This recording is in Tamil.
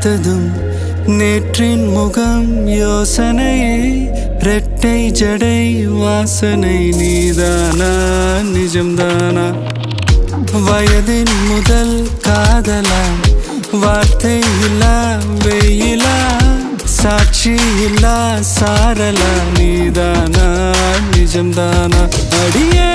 பார்த்ததும் நேற்றின் முகம் யோசனையே ரெட்டை ஜடை வாசனை நீதானா நிஜம்தானா வயதின் முதல் காதலா வார்த்தை இல்லா வெயிலா சாட்சி இல்லா சாரலா நீதானா நிஜம்தானா அடியே